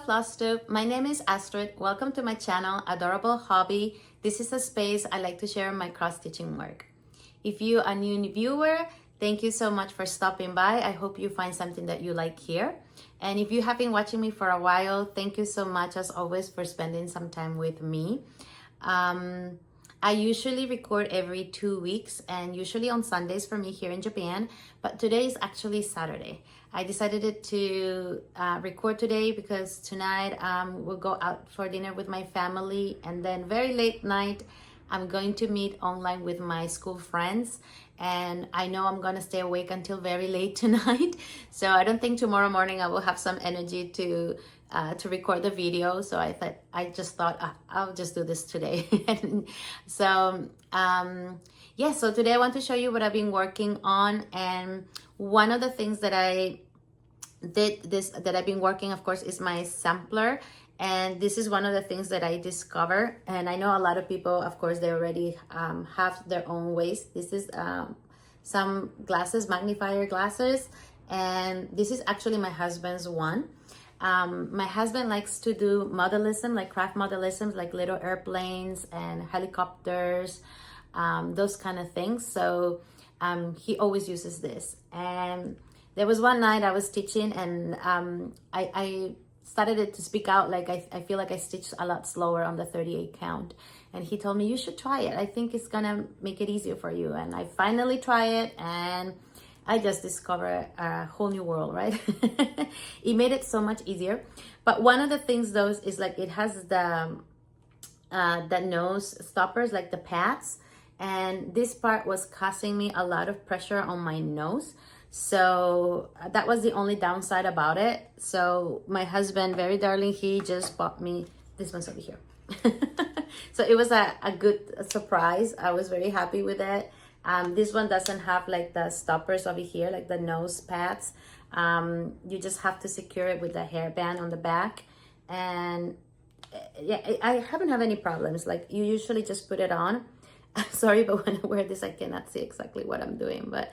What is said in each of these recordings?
Floss Tube. My name is Astrid. Welcome to my channel, Adorable Hobby. This is a space I like to share my cross-stitching work. If you are a new viewer, thank you so much for stopping by. I hope you find something that you like here. And if you have been watching me for a while, thank you so much as always for spending some time with me. I usually record every 2 weeks and usually on Sundays for me here in Japan, but today is actually Saturday. I decided to record today because tonight we'll go out for dinner with my family, and then very late night I'm going to meet online with my school friends, and I know I'm gonna stay awake until very late tonight, so I don't think tomorrow morning I will have some energy to record the video. So I just thought I'll just do this today. So yeah, so today I want to show you what I've been working on, and one of the things that I've been working, of course, is my sampler. And this is one of the things that I discovered, and I know a lot of people, of course, they already have their own ways. This is some glasses, Magnifier glasses, and this is actually my husband's one. My husband likes to do modelism, like craft modelism, like little airplanes and helicopters, those kind of things. So he always uses this. And there was one night I was stitching, and I started it to speak out, like I feel like I stitched a lot slower on the 38 count. And he told me, you should try it. I think it's gonna make it easier for you. And I finally try it, and I just discovered a whole new world, right? It made it so much easier. But one of the things though is like it has the nose stoppers, like the pads. And this part was causing me a lot of pressure on my nose. So that was the only downside about it. So my husband, very darling, he just bought me, this one's over here. So it was a good surprise. I was very happy with it. This one doesn't have like the stoppers over here, like the nose pads. You just have to secure it with the hairband on the back. And yeah, I haven't had any problems. Like you usually just put it on. Sorry, but when I wear this, I cannot see exactly what I'm doing. But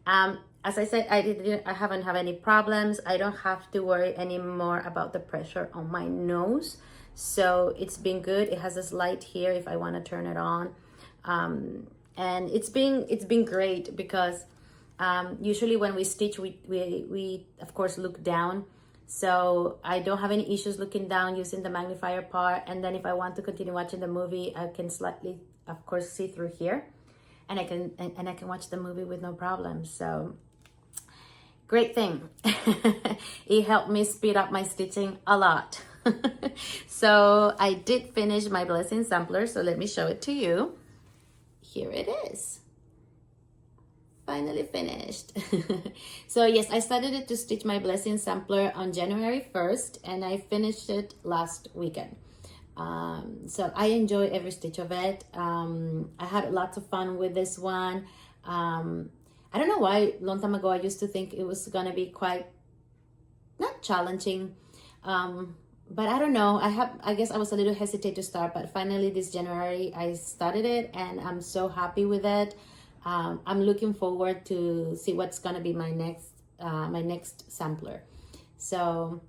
as I said, I haven't had any problems. I don't have to worry anymore about the pressure on my nose. So it's been good. It has this light here if I want to turn it on. And it's been great because usually when we stitch, we of course look down. So I don't have any issues looking down using the magnifier part. And then if I want to continue watching the movie, I can slightly, of course, see through here. And I can watch the movie with no problem. So great thing. It helped me speed up my stitching a lot. So I did finish my blessing sampler. So let me show it to you. Here it is. Finally finished. So yes, I started it to stitch my blessing sampler on January 1st, and I finished it last weekend. So I enjoy every stitch of it. I had lots of fun with this one. I don't know why long time ago I used to think it was gonna be quite not challenging, but I don't know. I guess I was a little hesitant to start, but finally this January I started it, and I'm so happy with it. I'm looking forward to see what's gonna be my next sampler. So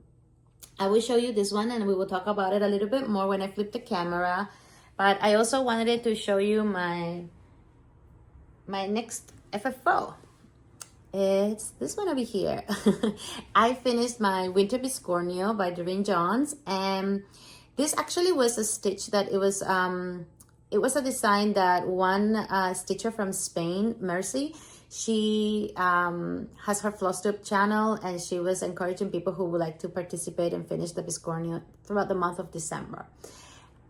I will show you this one, and we will talk about it a little bit more when I flip the camera. But I also wanted to show you my next FFO. It's this one over here. I finished my Winter Biscornu by Duren, and this actually was a stitch that it was a design that one stitcher from Spain, Mercy, she has her Floss Tube channel, and she was encouraging people who would like to participate and finish the Biscornu throughout the month of December.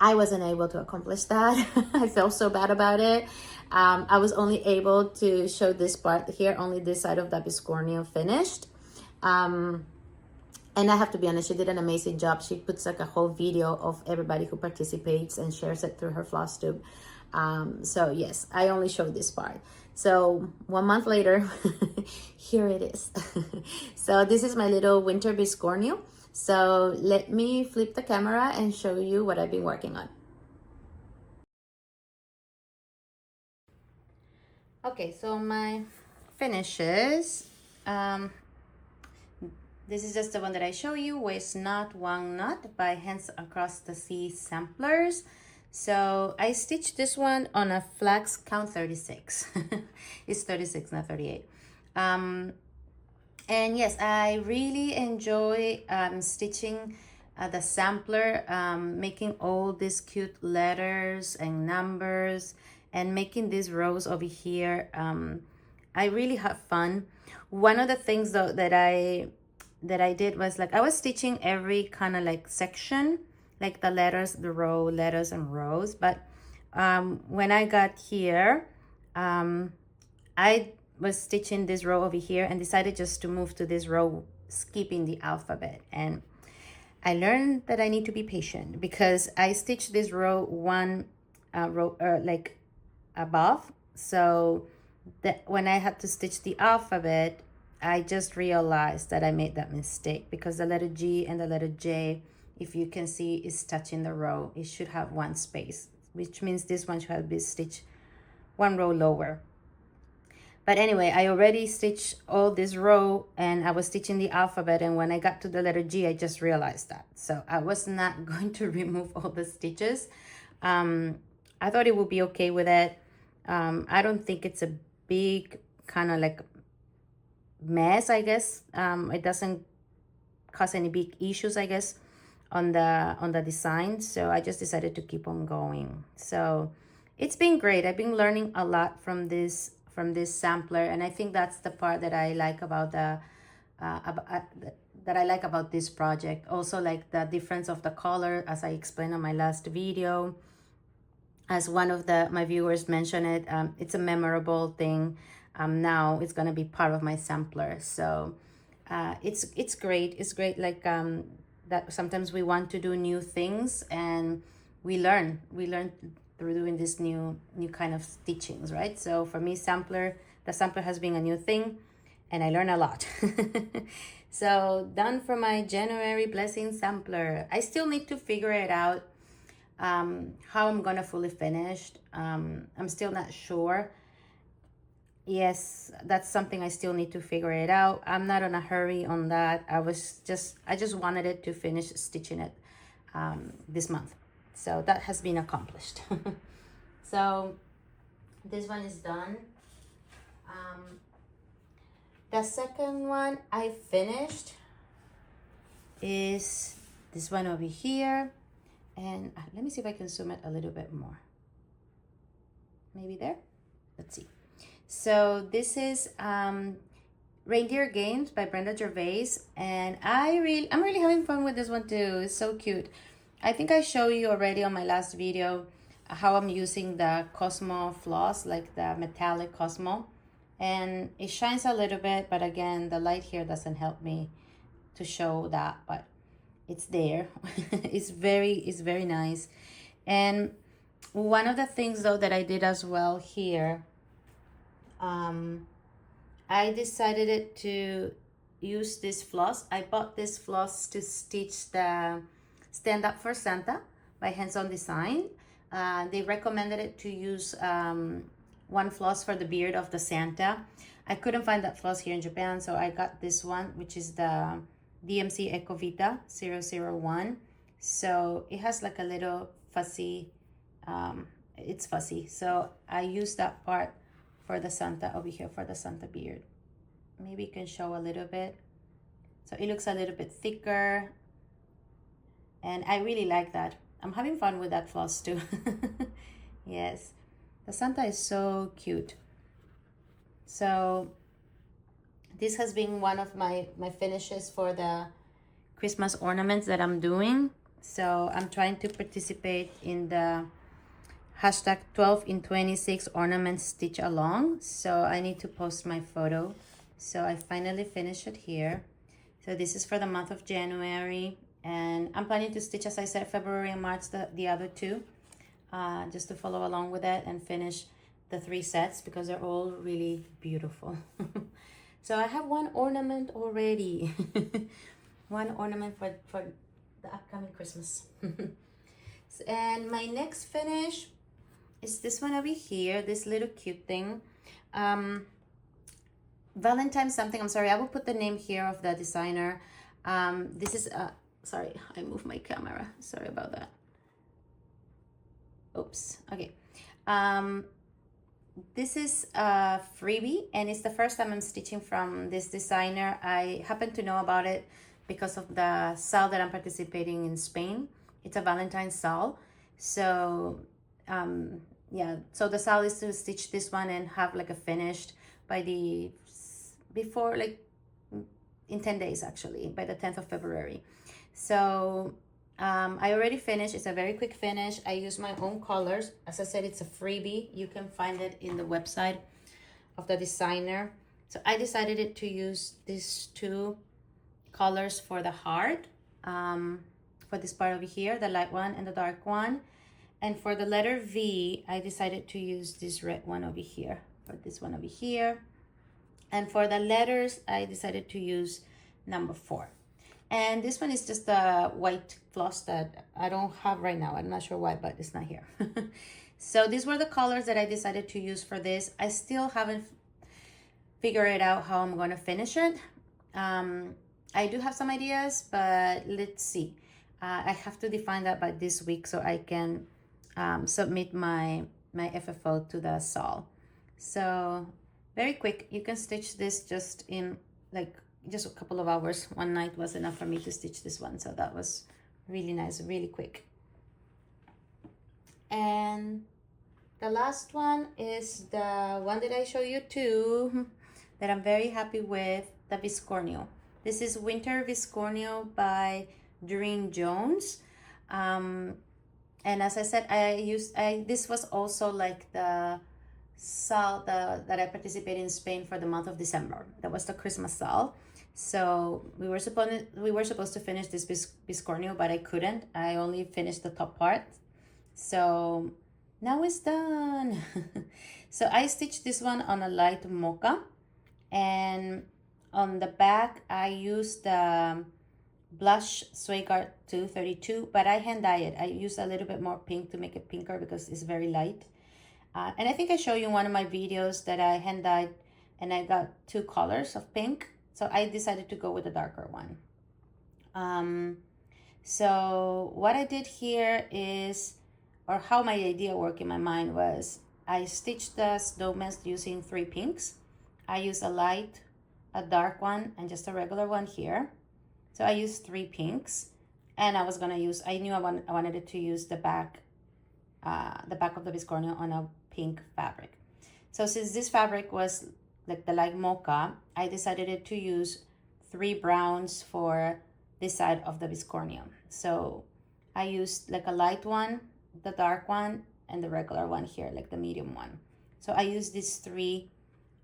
I wasn't able to accomplish that. I felt so bad about it. I was only able to show this part here, only this side of the Biscornu finished. And I have to be honest, she did an amazing job. She puts like a whole video of everybody who participates and shares it through her Floss Tube. So yes, I only showed this part. So 1 month later, here it is. So this is my little Winter Biscornu. So let me flip the camera and show you what I've been working on. Okay, so my finishes. This is just the one that I show you, Waste Not, Wang Not by Hands Across the Sea Samplers. So I stitched this one on a flax count 36. It's 36, not 38. And yes, I really enjoy stitching the sampler, making all these cute letters and numbers and making these rows over here. I really have fun. One of the things though that I did was like I was stitching every kind of like section, like the letters, the row, letters and rows. But when I got here, I was stitching this row over here and decided just to move to this row, skipping the alphabet. And I learned that I need to be patient because I stitched this row one row like above. So that when I had to stitch the alphabet, I just realized that I made that mistake because the letter G and the letter J, if you can see, is touching the row. It should have one space, which means this one should have been stitched one row lower. But anyway, I already stitched all this row and I was stitching the alphabet, and when I got to the letter G, I just realized that. So I was not going to remove all the stitches. I thought it would be okay with it. I don't think it's a big kind of like mess, I guess. It doesn't cause any big issues, I guess, on the design. So I just decided to keep on going. So it's been great. I've been learning a lot from this sampler, and I think that's the part that I like about that I like about this project. Also, like the difference of the color, as I explained on my last video. As one of my viewers mentioned it, it's a memorable thing. Now it's gonna be part of my sampler. So it's great. It's great. Like that sometimes we want to do new things, and we learn through doing this new kind of stitchings, right? So for me, the sampler has been a new thing, and I learn a lot. So done for my January blessing sampler. I still need to figure it out, how I'm gonna fully finish. I'm still not sure. Yes, that's something I still need to figure it out. I'm not in a hurry on that. I just wanted it to finish stitching it this month. So that has been accomplished. So this one is done. The second one I finished is this one over here. And let me see if I can zoom it a little bit more. Maybe there? Let's see. So this is Reindeer Games by Brenda Gervais. And I'm really having fun with this one too. It's so cute. I think I showed you already on my last video how I'm using the Cosmo floss, like the metallic Cosmo. And it shines a little bit, but again, the light here doesn't help me to show that, but it's there. It's very nice. And one of the things though that I did as well here, I decided to use this floss. I bought this floss to stitch the Stand Up for Santa by Hands On Design. They recommended it to use one floss for the beard of the Santa. I couldn't find that floss here in Japan, so I got this one, which is the DMC Ecovita 001. So it has like a little fussy, it's fussy. So I used that part for the Santa over here, for the Santa beard. Maybe you can show a little bit. So it looks a little bit thicker. And I really like that. I'm having fun with that floss too. Yes. The Santa is so cute. So this has been one of my finishes for the Christmas ornaments that I'm doing. So I'm trying to participate in the hashtag 12 in 26 ornament stitch along. So I need to post my photo. So I finally finished it here. So this is for the month of January. And I'm planning to stitch, as I said, February and March, the other two. Just to follow along with it and finish the 3 sets because they're all really beautiful. So I have one ornament already. One ornament for the upcoming Christmas. And my next finish is this one over here, this little cute thing. Valentine something, I'm sorry, I will put the name here of the designer. This is, sorry, I moved my camera. Sorry about that. Oops, okay. This is a freebie, and it's the first time I'm stitching from this designer. I happen to know about it because of the sale that I'm participating in Spain. It's a Valentine sale. So yeah, so the sale is to stitch this one and have like a finished by the, before like in 10 days actually, by the 10th of February. So I already finished. It's a very quick finish. I use my own colors. As I said, it's a freebie. You can find it in the website of the designer. So I decided to use these two colors for the heart, for this part over here, the light one and the dark one. And for the letter V, I decided to use this red one over here, for this one over here. And for the letters, I decided to use number 4. And this one is just a white floss that I don't have right now. I'm not sure why, but it's not here. So these were the colors that I decided to use for this. I still haven't figured out how I'm going to finish it. I do have some ideas, but let's see. I have to define that by this week so I can submit my FFO to the SAL. So very quick. You can stitch this just in like just a couple of hours. One night was enough for me to stitch this one, so that was really nice, really quick. And the last one is the one that I show you too, that I'm very happy with, the Biscornu. This is Winter Biscornu by Duren Jones. And as I said, this was also like the sale that I participated in Spain for the month of December. That was the Christmas sale. So we were supposed to finish this Biscornu, but I couldn't. I only finished the top part. So now it's done. So I stitched this one on a light mocha, and on the back I used the blush Swagart 232, but I hand dye it. I used a little bit more pink to make it pinker because it's very light. And I think I showed you in one of my videos that I hand dyed and I got 2 colors of pink. So I decided to go with the darker one. So what I did here is, or how my idea worked in my mind was, I stitched the snowman using 3 pinks. I used a light, a dark one, and just a regular one here. So I used 3 pinks, and I was gonna use, I knew I wanted it to use the back of the Biscornu on a pink fabric. So since this fabric was like the light mocha, I decided to use 3 browns for this side of the Biscornu. So I used like a light one, the dark one, and the regular one here, like the medium one. So I used these 3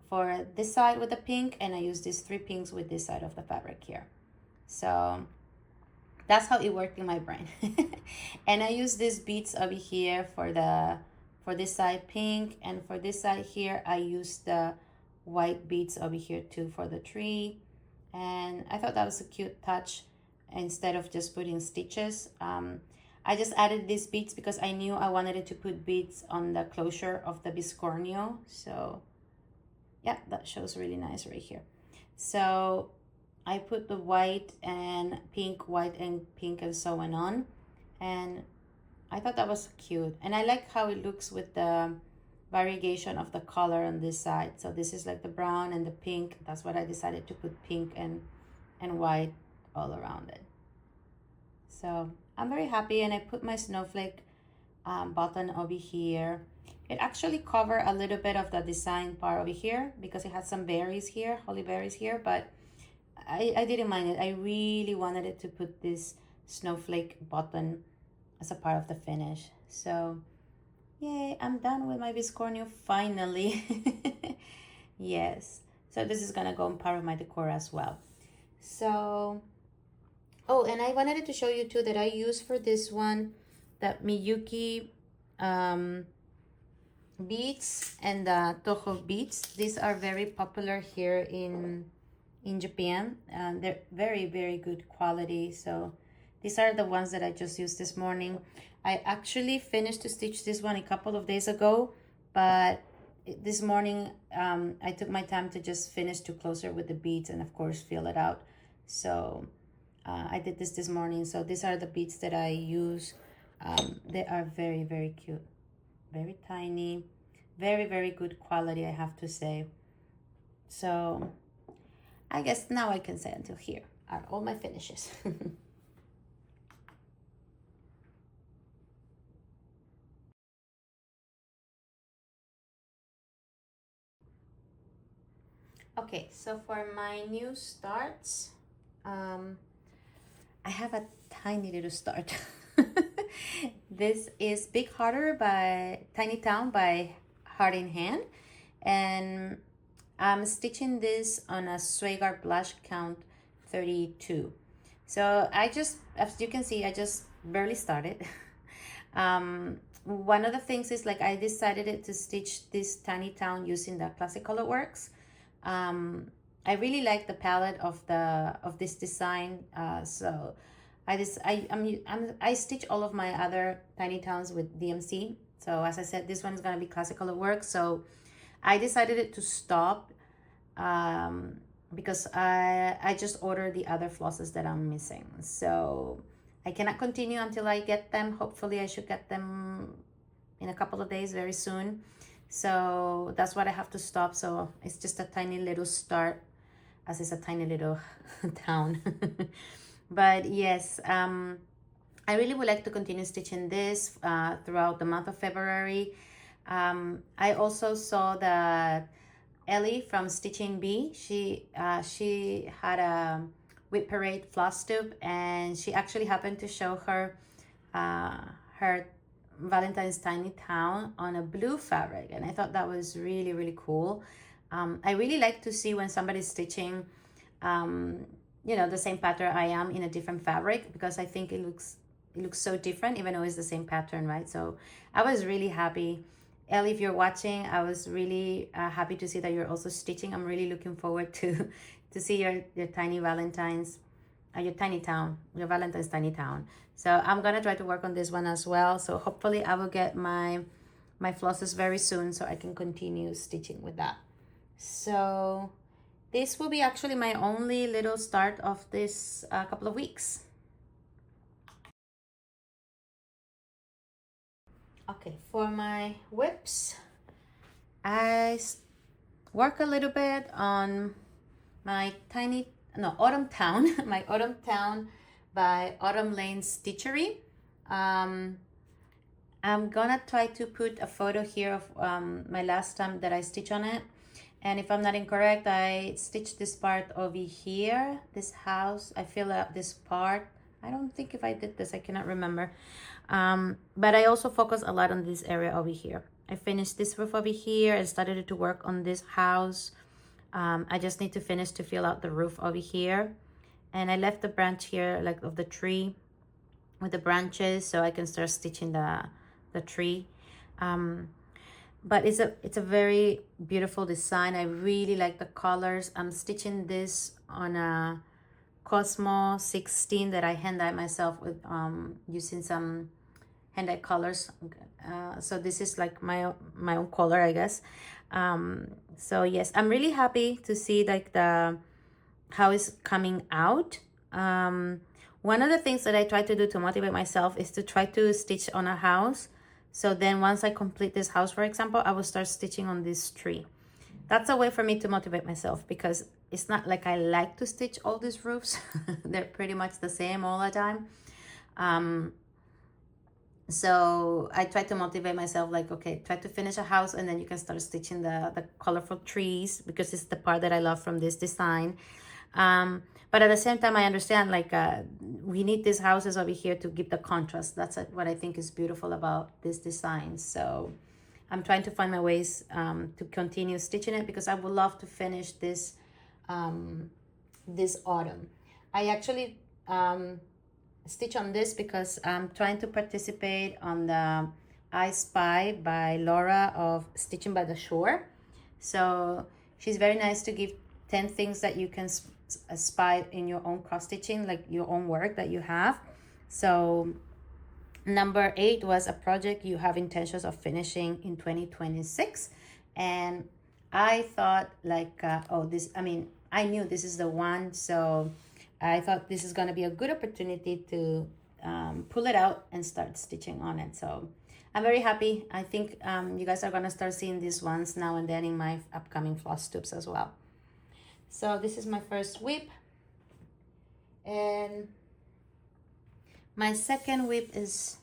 for this side with the pink, and I used these 3 pinks with this side of the fabric here. So that's how it worked in my brain. And I used these beads over here for this side pink, and for this side here I used the white beads over here too for the tree. And I thought that was a cute touch instead of just putting stitches. I just added these beads because I knew I wanted it to put beads on the closure of the Biscornu. So yeah, that shows really nice right here. So I put the white and pink, white and pink, and so on. And I thought that was cute. And I like how it looks with the variegation of the color on this side. So this is like the brown and the pink. That's what I decided to put pink and white all around it. So I'm very happy, and I put my snowflake button over here. It actually covered a little bit of the design part over here because it had some berries here, holly berries here, but I didn't mind it. I really wanted it to put this snowflake button as a part of the finish. So yay, I'm done with my Biscornu finally. Yes, so this is gonna go in part of my decor as well. So, oh, and I wanted to show you too that I use for this one that Miyuki beads and the Toho beads. These are very popular here in Japan. They're very, very good quality. So these are the ones that I just used this morning. I actually finished to stitch this one a couple of days ago, but this morning I took my time to just finish to closer with the beads and of course fill it out. So I did this morning. So these are the beads that I use. They are very, very cute. Very tiny. Very, very good quality, I have to say. So I guess now I can say until here are all my finishes. Okay, so for my new starts, I have a tiny little start. This is Big Harder by Tiny Town by Heart in Hand, and I'm stitching this on a Swagar blush count 32. So I just, as you can see, I just barely started. One of the things is like I decided to stitch this Tiny Town using the Classic Color Works. I really like the palette of this design. So I stitch all of my other Tiny Towns with DMC. So as I said, this one is gonna be Classic Color Works. So I decided to stop because I just ordered the other flosses that I'm missing. So I cannot continue until I get them. Hopefully I should get them in a couple of days, very soon. So that's what I have to stop. So it's just a tiny little start, as it's a tiny little town. But yes, I really would like to continue stitching this throughout the month of February. I also saw that Ellie from Stitching Bee, she had a Whip Parade floss tube, and she actually happened to show her her Valentine's Tiny Town on a blue fabric, and I thought that was really, really cool. I really like to see when somebody's stitching you know, the same pattern I am in a different fabric, because I think it looks so different even though it's the same pattern, right? So I was really happy. Ellie, if you're watching, I was really happy to see that you're also stitching. I'm really looking forward to see your tiny Valentine's, your Tiny Town, your Valentine's Tiny Town. So I'm gonna try to work on this one as well. So hopefully I will get my flosses very soon so I can continue stitching with that. So this will be actually my only little start of this couple of weeks. Okay, for my whips, I work a little bit on my Autumn Town, my Autumn Town by Autumn Lane Stitchery. I'm gonna try to put a photo here of my last time that I stitched on it. And if I'm not incorrect, I stitched this part over here, this house. I fill out this part. I don't think if I did this, I cannot remember. But I also focus a lot on this area over here. I finished this roof over here. I started to work on this house. I just need to finish to fill out the roof over here. And I left the branch here, like of the tree with the branches, so I can start stitching the tree. But it's a very beautiful design. I really like the colors. I'm stitching this on a Cosmo 16 that I hand-dyed myself with using some hand-dyed colors. So this is like my own color, I guess. So yes, I'm really happy to see like how it's coming out. One of the things that I try to do to motivate myself is to try to stitch on a house. So then once I complete this house, for example, I will start stitching on this tree. That's a way for me to motivate myself, because it's not like I like to stitch all these roofs. They're pretty much the same all the time. So I try to motivate myself, like, okay, try to finish a house and then you can start stitching the colorful trees, because it's the part that I love from this design. But at the same time, I understand like we need these houses over here to give the contrast. That's what I think is beautiful about this design. So I'm trying to find my ways to continue stitching it, because I would love to finish this this autumn. I actually stitch on this because I'm trying to participate on the I Spy by Laura of Stitching by the Shore. So she's very nice to give 10 things that you can spy in your own cross stitching, like your own work that you have. So number 8 was a project you have intentions of finishing in 2026. And I thought like, I knew this is the one. So I thought this is going to be a good opportunity to pull it out and start stitching on it. So I'm very happy. I think you guys are going to start seeing these ones now and then in my upcoming floss tubes as well. So this is my first whip. And my second whip is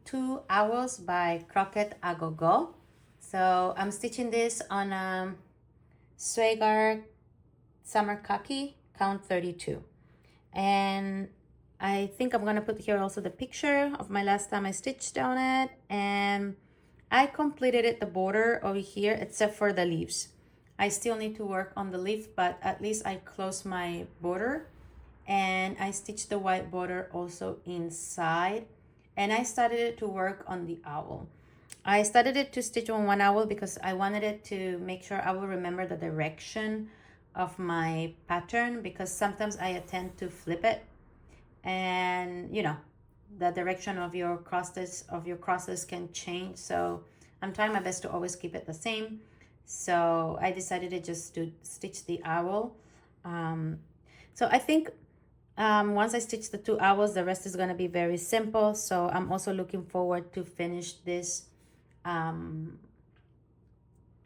2 Owls by Crocette a Gogo. So I'm stitching this on a Swagar Summer Khaki count 32. And I think I'm gonna put here also the picture of my last time I stitched on it. And I completed it, the border over here, except for the leaves. I still need to work on the leaf, but at least I closed my border. And I stitched the white border also inside. And I started it to work on the owl. I started it to stitch on one owl because I wanted it to make sure I will remember the direction of my pattern, because sometimes I tend to flip it, and you know, the direction of your crosses can change. So I'm trying my best to always keep it the same. So I decided to just to stitch the owl. So I think once I stitch the 2 owls, the rest is going to be very simple. So I'm also looking forward to finish this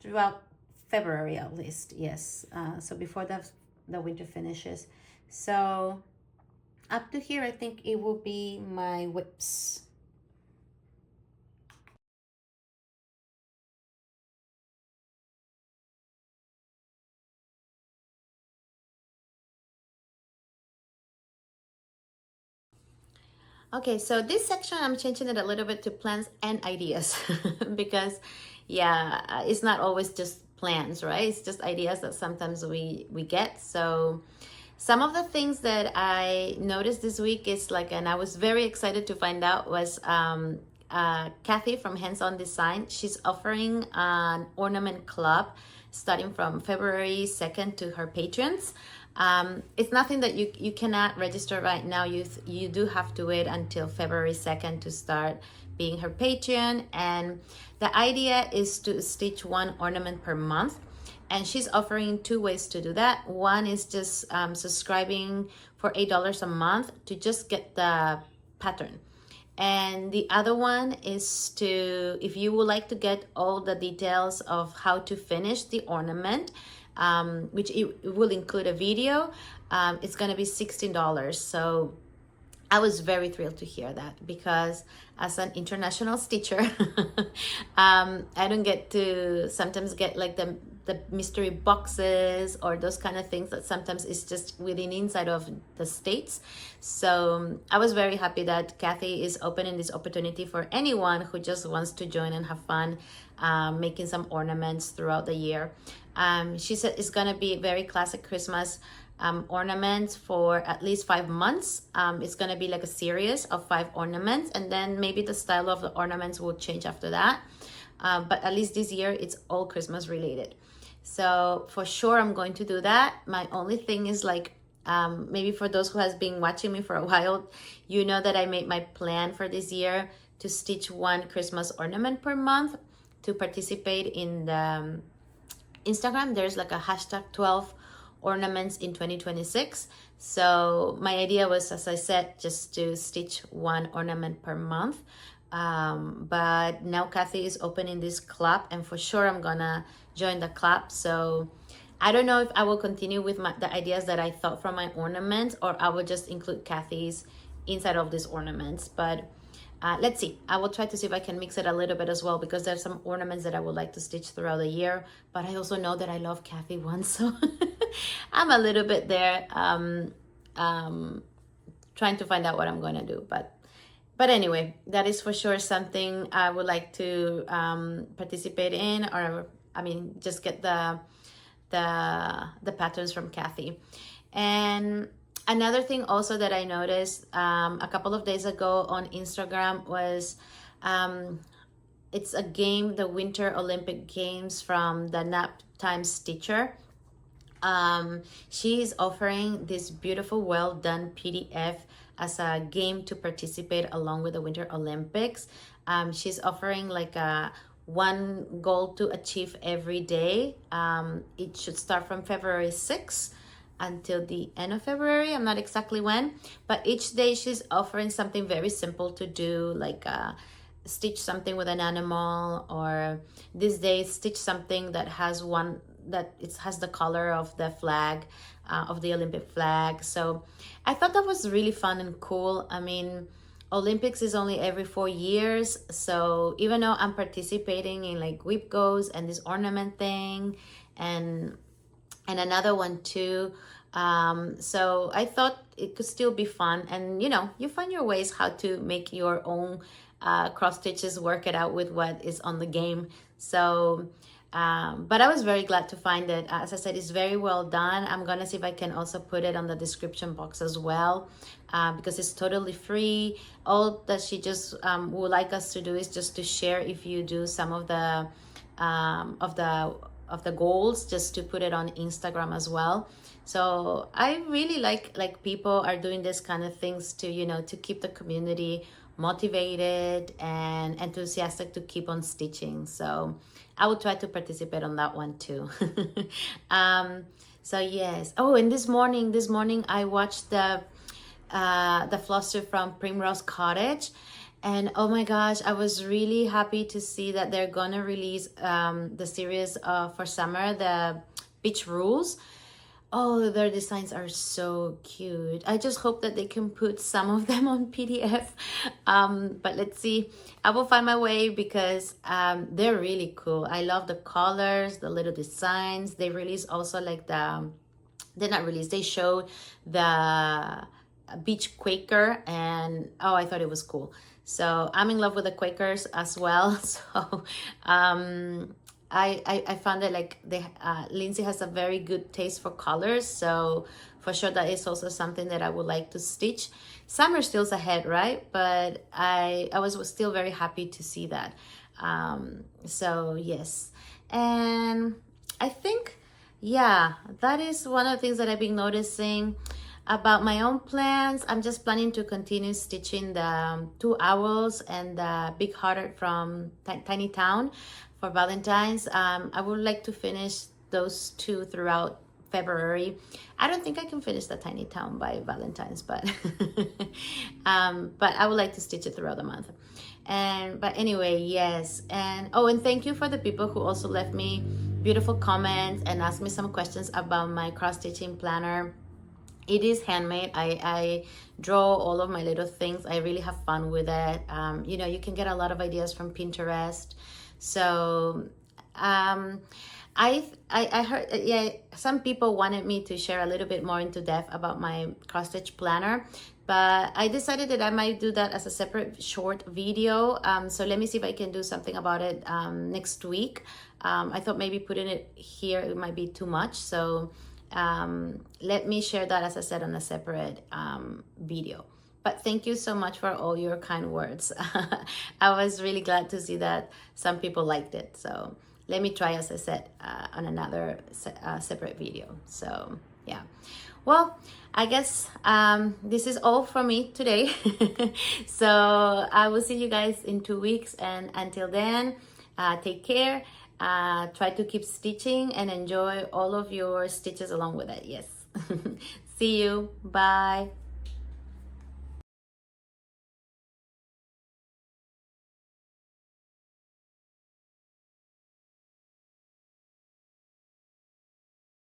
throughout February at least. Yes, so before the winter finishes. So up to here, I think it will be my whips. Okay, so this section, I'm changing it a little bit to plans and ideas because, yeah, it's not always just plans, right? It's just ideas that sometimes we get. So some of the things that I noticed this week is like, and I was very excited to find out, was Kathy from Hands On Design. She's offering an ornament club starting from February 2nd to her patrons. It's nothing that you cannot register right now. You do have to wait until February 2nd to start being her patron. And the idea is to stitch 1 ornament per month. And she's offering 2 ways to do that. One is just subscribing for $8 a month to just get the pattern. And the other one is to, if you would like to get all the details of how to finish the ornament, which it will include a video, it's going to be $16. So I was very thrilled to hear that, because as an international stitcher, I don't get to sometimes get like the mystery boxes or those kind of things that sometimes is just within inside of the States. So I was very happy that Kathy is opening this opportunity for anyone who just wants to join and have fun making some ornaments throughout the year. She said it's gonna be very classic Christmas ornaments for at least 5 months. It's gonna be like a series of 5 ornaments, and then maybe the style of the ornaments will change after that. But at least this year it's all Christmas related. So for sure I'm going to do that. My only thing is like, maybe for those who has been watching me for a while, you know that I made my plan for this year to stitch 1 Christmas ornament per month to participate in the Instagram. There's like a hashtag 12 ornaments in 2026. So my idea was, as I said, just to stitch 1 ornament per month. But now Kathy is opening this club, and for sure I'm gonna join the club. So I don't know if I will continue with the ideas that I thought from my ornaments, or I will just include Kathy's inside of these ornaments. But let's see. I will try to see if I can mix it a little bit as well, because there's some ornaments that I would like to stitch throughout the year. But I also know that I love Kathy ones, so I'm a little bit there trying to find out what I'm going to do. But anyway, that is for sure something I would like to participate in, or I mean, just get the patterns from Kathy. And another thing also that I noticed a couple of days ago on Instagram was it's a game, the Winter Olympic Games from the Nap Time Stitcher. She is offering this beautiful, well done PDF as a game to participate along with the Winter Olympics. She's offering like a 1 goal to achieve every day. It should start from February 6th until the end of February. I'm not exactly when, but each day she's offering something very simple to do, like stitch something with an animal, or this day stitch something that has one that it has the color of the flag, of the Olympic flag. So I thought that was really fun and cool. I mean, Olympics is only every 4 years, so even though I'm participating in like whip goes and this ornament thing and another one too, so I thought it could still be fun. And you know, you find your ways how to make your own cross stitches, work it out with what is on the game. So but I was very glad to find it. As I said, it's very well done. I'm gonna see if I can also put it on the description box as well, because it's totally free. All that she just would like us to do is just to share if you do some of the goals, just to put it on Instagram as well. So I really like people are doing this kind of things to, you know, to keep the community motivated and enthusiastic to keep on stitching. So I will try to participate on that one too. So yes. Oh, and this morning I watched the flosser from Primrose Cottage, and oh my gosh, I was really happy to see that they're gonna release the series for summer, the Beach Rules. Oh, their designs are so cute. I just hope that they can put some of them on PDF. But let's see. I will find my way because they're really cool. I love the colors, the little designs. They release also like they're not released. They showed the beach Quaker, and oh, I thought it was cool. So I'm in love with the Quakers as well. So I found that like Lindsay has a very good taste for colors, so for sure that is also something that I would like to stitch. Summer still's ahead, right? But I was still very happy to see that. So yes, and I think, yeah, that is one of the things that I've been noticing about my own plans. I'm just planning to continue stitching the two owls and the big hearted from Tiny Town for Valentine's. I would like to finish those two throughout February. I don't think I can finish the Tiny Town by Valentine's, but but I would like to stitch it throughout the month. But anyway, yes. And oh, and thank you for the people who also left me beautiful comments and asked me some questions about my cross stitching planner. It is handmade. I draw all of my little things. I really have fun with it. You know, you can get a lot of ideas from Pinterest. So I heard, yeah, some people wanted me to share a little bit more into depth about my cross stitch planner, but I decided that I might do that as a separate short video. So let me see if I can do something about it next week. I thought maybe putting it here, it might be too much. So let me share that, as I said, on a separate video. But thank you so much for all your kind words. I was really glad to see that some people liked it. So let me try, as I said, on another separate video. So yeah, well, I guess this is all from me today. So I will see you guys in 2 weeks, and until then, take care. Try to keep stitching and enjoy all of your stitches along with it. Yes. See you. Bye.